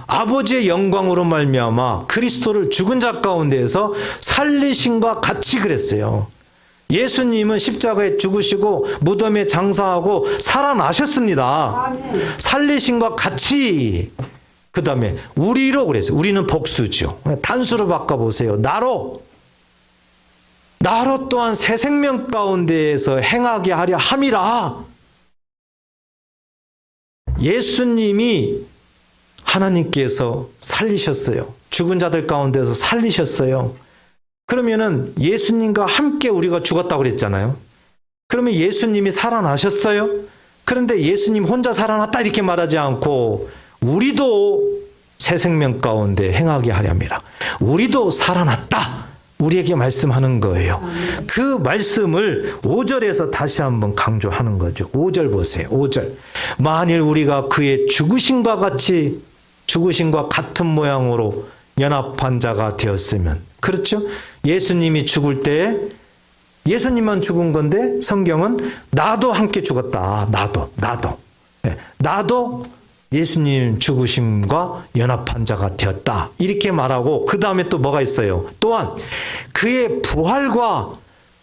아버지의 영광으로 말미암아 그리스도를 죽은 자 가운데에서 살리심과 같이 그랬어요. 예수님은 십자가에 죽으시고 무덤에 장사하고 살아나셨습니다. 아멘. 살리심과 같이. 그 다음에 우리로 그랬어요. 우리는 복수죠. 단수로 바꿔보세요. 나로 또한 새 생명 가운데에서 행하게 하려 함이라. 예수님이 하나님께서 살리셨어요. 죽은 자들 가운데서 살리셨어요. 그러면은 예수님과 함께 우리가 죽었다고 그랬잖아요. 그러면 예수님이 살아나셨어요? 그런데 예수님 혼자 살아났다 이렇게 말하지 않고 우리도 새 생명 가운데 행하게 하렵니다. 우리도 살아났다. 우리에게 말씀하는 거예요. 그 말씀을 5절에서 다시 한번 강조하는 거죠. 5절 보세요. 5절. 만일 우리가 그의 죽으심과 같은 모양으로 연합한 자가 되었으면. 그렇죠? 예수님이 죽을 때 예수님만 죽은 건데 성경은 나도 함께 죽었다. 나도. 나도 예수님 죽으심과 연합한 자가 되었다. 이렇게 말하고 그 다음에 또 뭐가 있어요? 또한 그의 부활과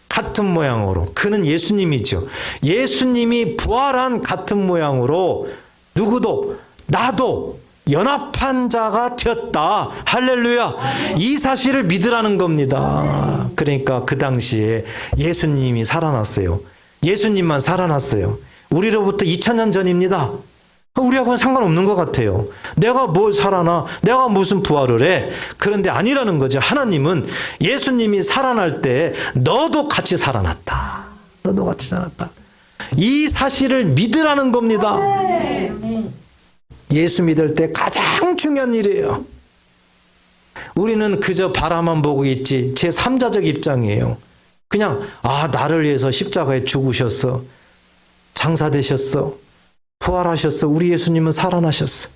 같은 모양으로, 그는 예수님이죠. 예수님이 부활한 같은 모양으로 누구도 나도 연합한 자가 되었다. 할렐루야. 이 사실을 믿으라는 겁니다. 그러니까 그 당시에 예수님이 살아났어요. 예수님만 살아났어요. 우리로부터 2000년 전입니다. 우리하고는 상관없는 것 같아요. 내가 뭘 살아나? 내가 무슨 부활을 해? 그런데 아니라는 거죠. 하나님은 예수님이 살아날 때 너도 같이 살아났다. 너도 같이 살아났다. 이 사실을 믿으라는 겁니다. 예수 믿을 때 가장 중요한 일이에요. 우리는 그저 바라만 보고 있지 제3자적 입장이에요. 그냥 나를 위해서 십자가에 죽으셨어. 장사되셨어. 부활하셨어. 우리 예수님은 살아나셨어.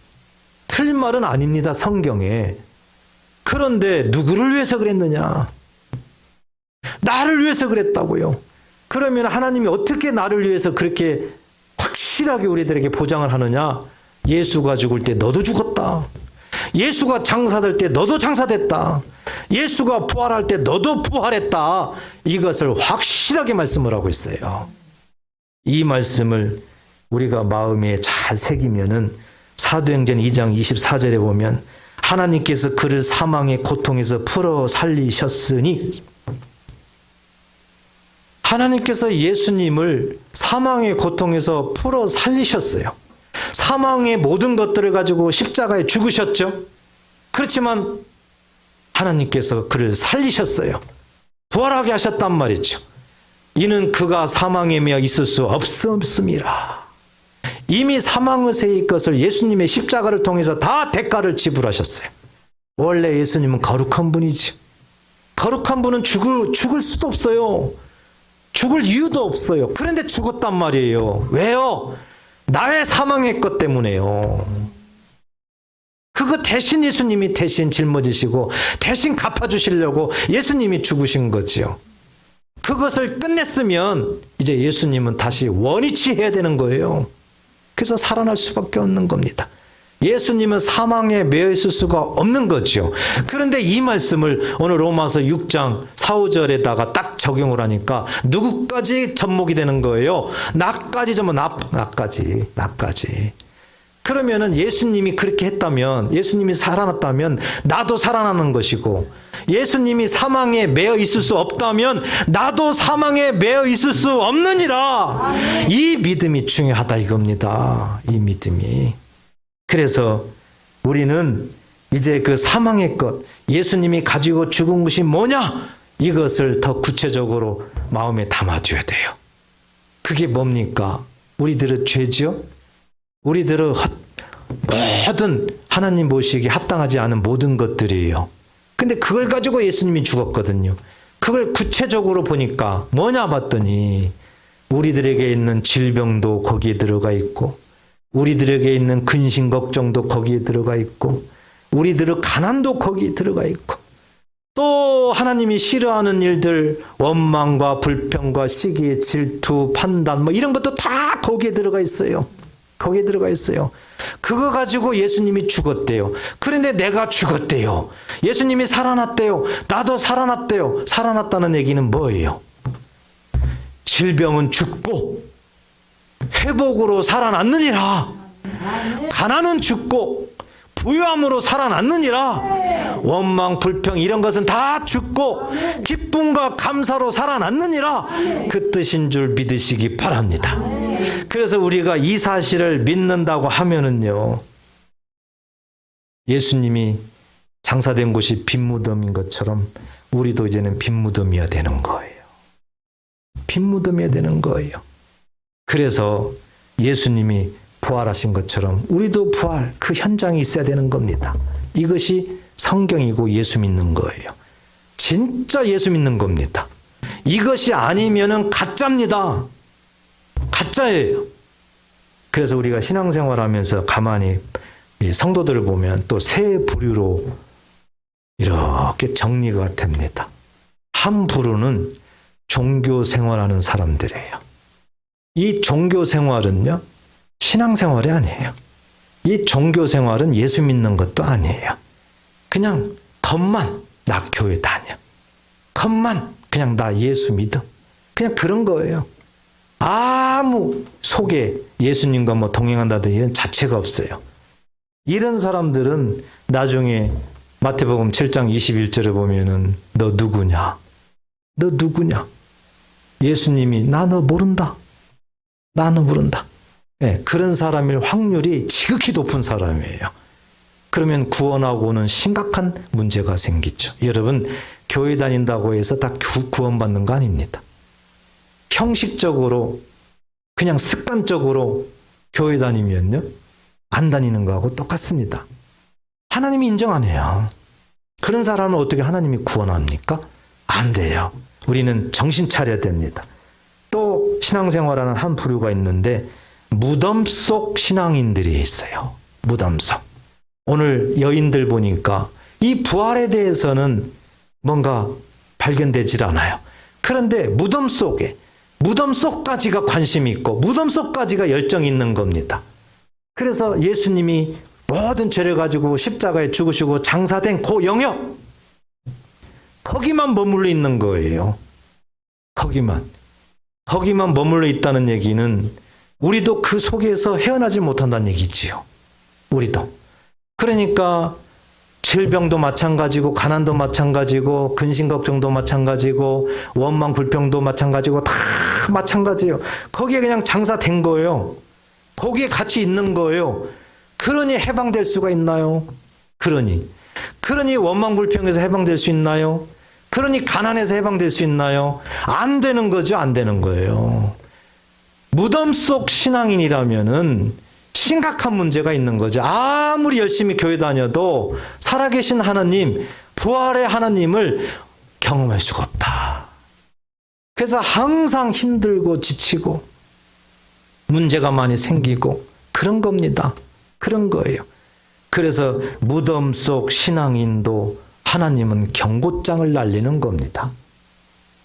틀린 말은 아닙니다. 성경에. 그런데 누구를 위해서 그랬느냐? 나를 위해서 그랬다고요. 그러면 하나님이 어떻게 나를 위해서 그렇게 확실하게 우리들에게 보장을 하느냐? 예수가 죽을 때 너도 죽었다. 예수가 장사될 때 너도 장사됐다. 예수가 부활할 때 너도 부활했다. 이것을 확실하게 말씀을 하고 있어요. 이 말씀을 우리가 마음에 잘 새기면은 사도행전 2장 24절에 보면 하나님께서 그를 사망의 고통에서 풀어 살리셨으니, 하나님께서 예수님을 사망의 고통에서 풀어 살리셨어요. 사망의 모든 것들을 가지고 십자가에 죽으셨죠. 그렇지만 하나님께서 그를 살리셨어요. 부활하게 하셨단 말이죠. 이는 그가 사망에 매여 있을 수 없음이라. 이미 사망의 것을 예수님의 십자가를 통해서 다 대가를 지불하셨어요. 원래 예수님은 거룩한 분이지. 거룩한 분은 죽을 수도 없어요. 죽을 이유도 없어요. 그런데 죽었단 말이에요. 왜요? 나의 사망의 것 때문에요. 그거 대신 예수님이 대신 짊어지시고 대신 갚아주시려고 예수님이 죽으신 거지요. 그것을 끝냈으면 이제 예수님은 다시 원위치 해야 되는 거예요. 그래서 살아날 수밖에 없는 겁니다. 예수님은 사망에 매여 있을 수가 없는 거죠. 그런데 이 말씀을 오늘 로마서 6장 4, 5절에다가 딱 적용을 하니까 누구까지 접목이 되는 거예요? 나까지 전부 나까지. 그러면은 예수님이 그렇게 했다면, 예수님이 살아났다면 나도 살아나는 것이고, 예수님이 사망에 매여 있을 수 없다면 나도 사망에 매여 있을 수 없느니라. 이 믿음이 중요하다 이겁니다. 이 믿음이. 그래서 우리는 이제 그 사망의 것, 예수님이 가지고 죽은 것이 뭐냐? 이것을 더 구체적으로 마음에 담아줘야 돼요. 그게 뭡니까? 우리들의 죄죠? 우리들은 모든 하나님 보시기에 합당하지 않은 모든 것들이에요. 근데 그걸 가지고 예수님이 죽었거든요. 그걸 구체적으로 보니까 뭐냐 봤더니 우리들에게 있는 질병도 거기에 들어가 있고, 우리들에게 있는 근심 걱정도 거기에 들어가 있고, 우리들의 가난도 거기에 들어가 있고, 또 하나님이 싫어하는 일들, 원망과 불평과 시기, 질투, 판단 이런 것도 다 거기에 들어가 있어요. 거기에 들어가 있어요. 그거 가지고 예수님이 죽었대요. 그런데 내가 죽었대요. 예수님이 살아났대요. 나도 살아났대요. 살아났다는 얘기는 뭐예요? 질병은 죽고 회복으로 살아났느니라. 가난은 죽고 부유함으로 살아났느니라. 원망, 불평 이런 것은 다 죽고 기쁨과 감사로 살아났느니라. 그 뜻인 줄 믿으시기 바랍니다. 그래서 우리가 이 사실을 믿는다고 하면은요, 예수님이 장사된 곳이 빈무덤인 것처럼 우리도 이제는 빈무덤이어야 되는 거예요. 빈무덤이어야 되는 거예요. 그래서 예수님이 부활하신 것처럼 우리도 부활, 그 현장에 있어야 되는 겁니다. 이것이 성경이고 예수 믿는 거예요. 진짜 예수 믿는 겁니다. 이것이 아니면은 가짜입니다. 가짜예요. 그래서 우리가 신앙생활하면서 가만히 이 성도들을 보면 또 세 부류로 이렇게 정리가 됩니다. 한 부류는 종교 생활하는 사람들이에요. 이 종교 생활은요, 신앙생활이 아니에요. 이 종교 생활은 예수 믿는 것도 아니에요. 그냥 겉만 나 교회 다녀. 겉만 그냥 나 예수 믿어. 그냥 그런 거예요. 아무 속에 예수님과 뭐 동행한다든지 이런 자체가 없어요. 이런 사람들은 나중에 마태복음 7장 21절에 보면은 너 누구냐? 너 누구냐? 예수님이 나 너 모른다. 나 너 모른다. 네, 그런 사람일 확률이 지극히 높은 사람이에요. 그러면 구원하고는 심각한 문제가 생기죠. 여러분, 교회 다닌다고 해서 다 구원받는 거 아닙니다. 형식적으로 그냥 습관적으로 교회 다니면요, 안 다니는 거하고 똑같습니다. 하나님이 인정 안 해요. 그런 사람을 어떻게 하나님이 구원합니까? 안 돼요. 우리는 정신 차려야 됩니다. 또 신앙생활하는 한 부류가 있는데 무덤 속 신앙인들이 있어요. 무덤 속. 오늘 여인들 보니까 이 부활에 대해서는 뭔가 발견되질 않아요. 그런데 무덤 속까지가 관심이 있고 무덤 속까지가 열정이 있는 겁니다. 그래서 예수님이 모든 죄를 가지고 십자가에 죽으시고 장사된 그 영역, 거기만 머물러 있는 거예요. 거기만 머물러 있다는 얘기는 우리도 그 속에서 헤어나지 못한다는 얘기지요. 우리도. 그러니까 질병도 마찬가지고 가난도 마찬가지고 근심걱정도 마찬가지고 원망 불평도 마찬가지고 다 마찬가지예요. 거기에 그냥 장사된 거예요. 거기에 같이 있는 거예요. 그러니 해방될 수가 있나요? 그러니 원망 불평에서 해방될 수 있나요? 그러니 가난에서 해방될 수 있나요? 안 되는 거죠. 안 되는 거예요. 무덤 속 신앙인이라면은 심각한 문제가 있는 거죠. 아무리 열심히 교회 다녀도 살아계신 하나님, 부활의 하나님을 경험할 수가 없다. 그래서 항상 힘들고 지치고 문제가 많이 생기고 그런 겁니다. 그런 거예요. 그래서 무덤 속 신앙인도 하나님은 경고장을 날리는 겁니다.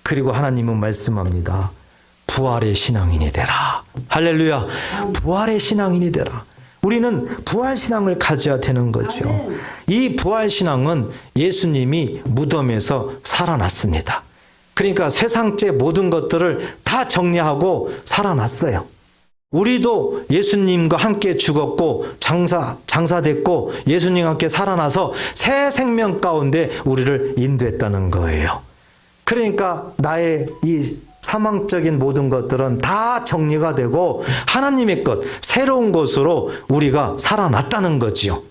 그리고 하나님은 말씀합니다. 부활의 신앙인이 되라. 할렐루야. 부활의 신앙인이 되라. 우리는 부활 신앙을 가져야 되는 거죠. 이 부활 신앙은 예수님이 무덤에서 살아났습니다. 그러니까 세상째 모든 것들을 다 정리하고 살아났어요. 우리도 예수님과 함께 죽었고 장사됐고 예수님과 함께 살아나서 새 생명 가운데 우리를 인도했다는 거예요. 그러니까 나의 이 사망적인 모든 것들은 다 정리가 되고 하나님의 것, 새로운 것으로 우리가 살아났다는 거지요.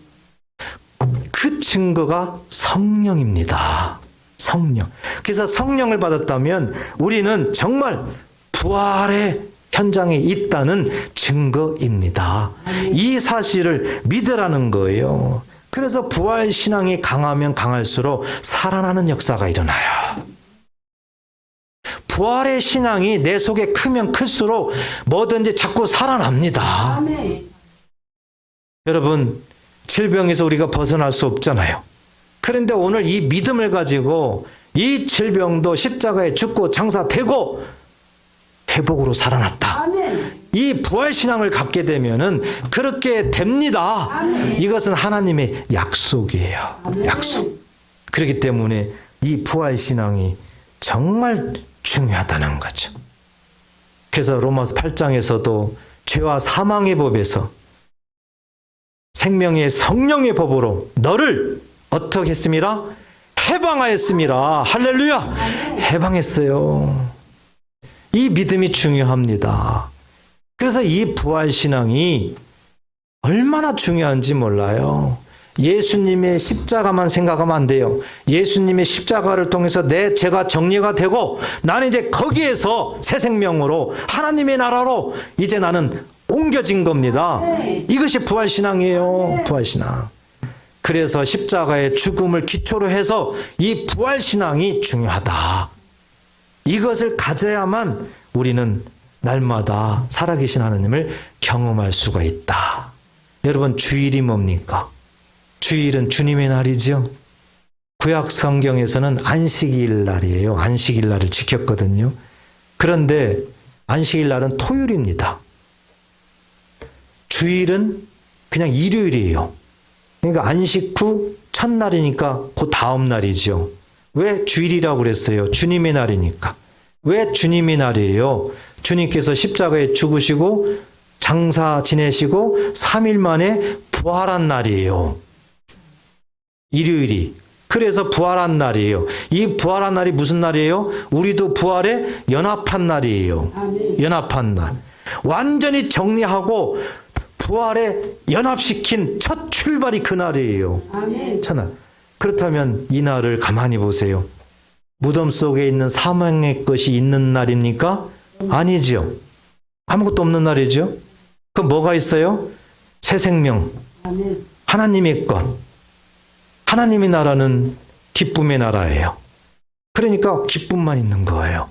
그 증거가 성령입니다. 성령. 그래서 성령을 받았다면 우리는 정말 부활의 현장에 있다는 증거입니다. 이 사실을 믿으라는 거예요. 그래서 부활 신앙이 강하면 강할수록 살아나는 역사가 일어나요. 부활의 신앙이 내 속에 크면 클수록 뭐든지 자꾸 살아납니다. 아멘. 여러분, 질병에서 우리가 벗어날 수 없잖아요. 그런데 오늘 이 믿음을 가지고 이 질병도 십자가에 죽고 장사되고 회복으로 살아났다. 아멘. 이 부활신앙을 갖게 되면은 그렇게 됩니다. 아멘. 이것은 하나님의 약속이에요. 아멘. 약속. 그렇기 때문에 이 부활신앙이 정말 중요하다는 거죠. 그래서 로마서 8장에서도 죄와 사망의 법에서 생명의 성령의 법으로 너를 어떻게 했습니다? 해방하였습니다. 할렐루야. 해방했어요. 이 믿음이 중요합니다. 그래서 이 부활신앙이 얼마나 중요한지 몰라요. 예수님의 십자가만 생각하면 안 돼요. 예수님의 십자가를 통해서 내 죄가 정리가 되고 나는 이제 거기에서 새 생명으로 하나님의 나라로 이제 나는 옮겨진 겁니다. 이것이 부활신앙이에요. 부활신앙. 그래서 십자가의 죽음을 기초로 해서 이 부활신앙이 중요하다. 이것을 가져야만 우리는 날마다 살아계신 하나님을 경험할 수가 있다. 여러분, 주일이 뭡니까? 주일은 주님의 날이죠. 구약 성경에서는 안식일 날이에요. 안식일 날을 지켰거든요. 그런데 안식일 날은 토요일입니다. 주일은 그냥 일요일이에요. 그러니까 안식 후 첫날이니까 그 다음 날이죠. 왜 주일이라고 그랬어요? 주님의 날이니까. 왜 주님의 날이에요? 주님께서 십자가에 죽으시고 장사 지내시고 3일 만에 부활한 날이에요. 일요일이. 그래서 부활한 날이에요. 이 부활한 날이 무슨 날이에요? 우리도 부활에 연합한 날이에요. 연합한 날. 완전히 정리하고 부활에 연합시킨 첫 출발이 그날이에요. 첫날. 그렇다면 이 날을 가만히 보세요. 무덤 속에 있는 사망의 것이 있는 날입니까? 아니죠. 아무것도 없는 날이죠. 그럼 뭐가 있어요? 새 생명. 하나님의 것. 하나님의 나라는 기쁨의 나라예요. 그러니까 기쁨만 있는 거예요.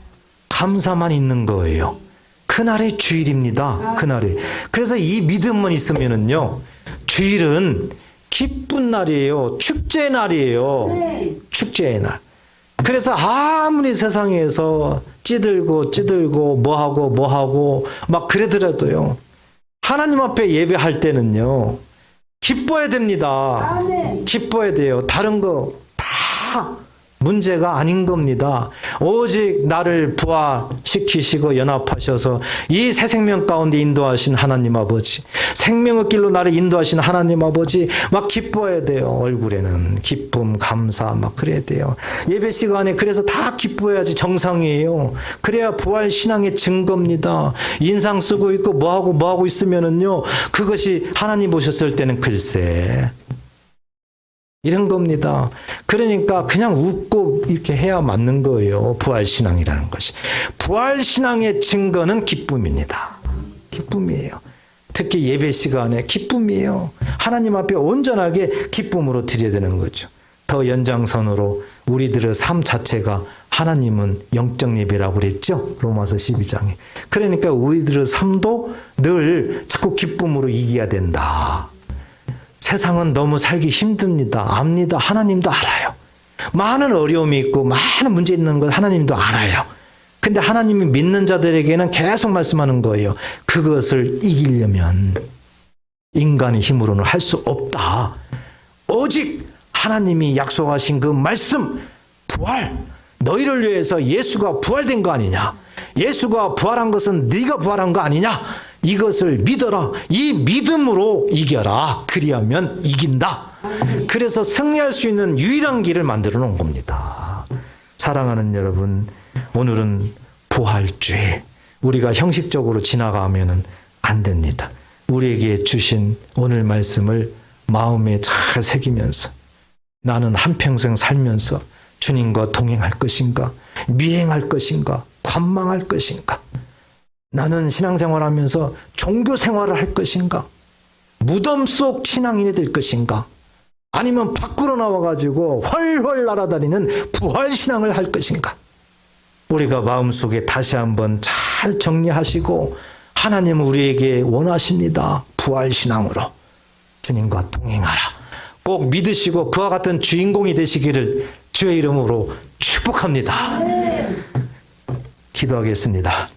감사만 있는 거예요. 그날의 주일입니다. 그날이. 그래서 이 믿음만 있으면은요, 주일은 기쁜 날이에요. 축제의 날이에요. 축제의 날. 그래서 아무리 세상에서 찌들고 뭐하고 막 그러더라도요, 하나님 앞에 예배할 때는요, 기뻐야 됩니다. 기뻐야 돼요. 다른 거 다 문제가 아닌 겁니다. 오직 나를 부활시키시고 연합하셔서 이 새 생명 가운데 인도하신 하나님 아버지, 생명의 길로 나를 인도하신 하나님 아버지, 막 기뻐야 돼요. 얼굴에는 기쁨, 감사 막 그래야 돼요. 예배 시간에 그래서 다 기뻐야지 정상이에요. 그래야 부활 신앙의 증거입니다. 인상 쓰고 있고 뭐하고 있으면은요, 그것이 하나님 보셨을 때는 글쎄 이런 겁니다. 그러니까 그냥 웃고 이렇게 해야 맞는 거예요. 부활신앙이라는 것이. 부활신앙의 증거는 기쁨입니다. 기쁨이에요. 특히 예배 시간에 기쁨이에요. 하나님 앞에 온전하게 기쁨으로 드려야 되는 거죠. 더 연장선으로 우리들의 삶 자체가 하나님은 영적 예배라고 그랬죠. 로마서 12장에. 그러니까 우리들의 삶도 늘 자꾸 기쁨으로 이겨야 된다. 세상은 너무 살기 힘듭니다. 압니다. 하나님도 알아요. 많은 어려움이 있고 많은 문제 있는 건 하나님도 알아요. 근데 하나님이 믿는 자들에게는 계속 말씀하는 거예요. 그것을 이기려면 인간의 힘으로는 할 수 없다. 오직 하나님이 약속하신 그 말씀, 부활, 너희를 위해서 예수가 부활된 거 아니냐? 예수가 부활한 것은 네가 부활한 거 아니냐? 이것을 믿어라. 이 믿음으로 이겨라. 그리하면 이긴다. 그래서 승리할 수 있는 유일한 길을 만들어 놓은 겁니다. 사랑하는 여러분, 오늘은 부활주일. 우리가 형식적으로 지나가면 안 됩니다. 우리에게 주신 오늘 말씀을 마음에 잘 새기면서 나는 한평생 살면서 주님과 동행할 것인가? 미행할 것인가? 관망할 것인가? 나는 신앙생활하면서 종교생활을 할 것인가? 무덤 속 신앙인이 될 것인가? 아니면 밖으로 나와가지고 훨훨 날아다니는 부활신앙을 할 것인가? 우리가 마음속에 다시 한번 잘 정리하시고 하나님은 우리에게 원하십니다. 부활신앙으로 주님과 동행하라. 꼭 믿으시고 그와 같은 주인공이 되시기를 주의 이름으로 축복합니다. 기도하겠습니다.